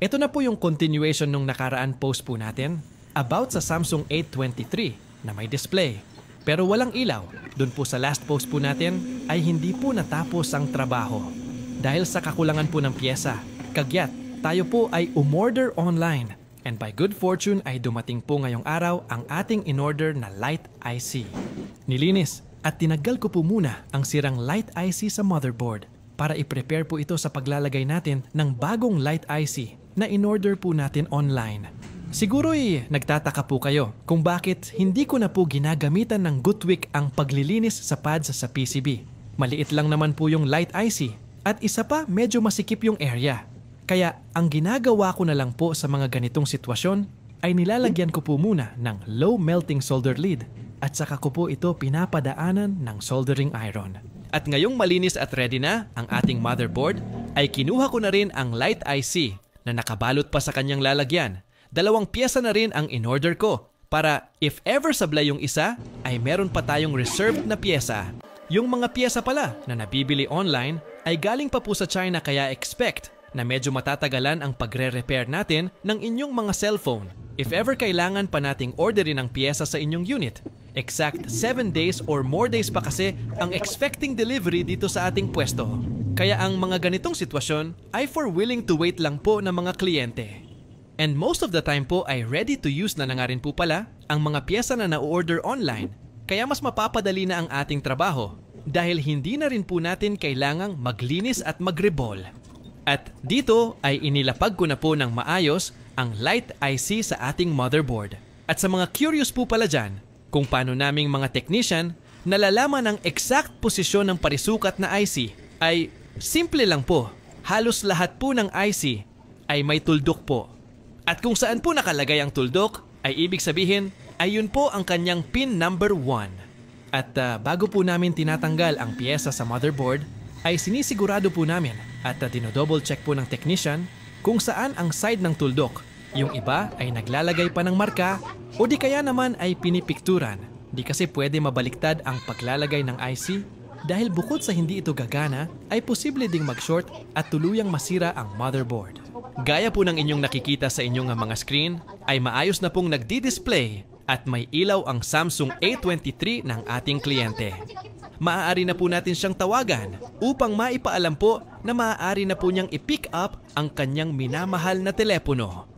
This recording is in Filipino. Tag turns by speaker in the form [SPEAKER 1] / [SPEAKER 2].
[SPEAKER 1] Ito na po yung continuation nung nakaraan post po natin about sa Samsung A23 na may display. Pero walang ilaw. Doon po sa last post po natin ay hindi po natapos ang trabaho. Dahil sa kakulangan po ng pyesa, kagyat, tayo po ay umorder online. And by good fortune ay dumating po ngayong araw ang ating in-order na Light IC. Nilinis at tinanggal ko po muna ang sirang Light IC sa motherboard para i-prepare po ito sa paglalagay natin ng bagong Light IC na in-order po natin online. Siguro'y nagtataka po kayo kung bakit hindi ko na po ginagamitan ng Goodweek ang paglilinis sa pads sa PCB. Maliit lang naman po yung Light IC at isa pa medyo masikip yung area. Kaya ang ginagawa ko na lang po sa mga ganitong sitwasyon ay nilalagyan ko po muna ng low melting solder lead at saka ko po ito pinapadaanan ng soldering iron. At ngayong malinis at ready na ang ating motherboard ay kinuha ko na rin ang Light IC na nakabalot pa sa kanyang lalagyan. 2 pyesa na rin ang in-order ko para if ever sablay yung isa ay meron pa tayong reserved na pyesa. Yung mga pyesa pala na nabibili online ay galing pa po sa China kaya expect na medyo matatagalan ang pagre-repair natin ng inyong mga cellphone. If ever kailangan pa nating orderin ang pyesa sa inyong unit. Exact 7 days or more days pa kasi ang expecting delivery dito sa ating pwesto. Kaya ang mga ganitong sitwasyon ay for willing to wait lang po ng mga kliyente. And most of the time po ay ready to use na nga rin po pala ang mga pyesa na na-order online. Kaya mas mapapadali na ang ating trabaho dahil hindi na rin po natin kailangang maglinis at magrebol. At dito ay inilapag ko na po ng maayos ang Light IC sa ating motherboard. At sa mga curious po pala dyan, kung paano naming mga technician nalalaman ang exact posisyon ng parisukat na IC ay simple lang po. Halos lahat po ng IC ay may tuldok po. At kung saan po nakalagay ang tuldok ay ibig sabihin ay yun po ang kanyang pin number 1. At bago po namin tinatanggal ang pyesa sa motherboard ay sinisigurado po namin at dinodouble check po ng technician kung saan ang side ng tuldok. Yung iba ay naglalagay pa ng marka o di kaya naman ay pinipikturan. Di kasi pwede mabaliktad ang paglalagay ng IC dahil bukod sa hindi ito gagana ay posible ding mag-short at tuluyang masira ang motherboard. Gaya po ng inyong nakikita sa inyong mga screen ay maayos na pong nagdi-display at may ilaw ang Samsung A23 ng ating kliyente. Maaari na po natin siyang tawagan upang maipaalam po na maaari na po niyang i-pick up ang kanyang minamahal na telepono.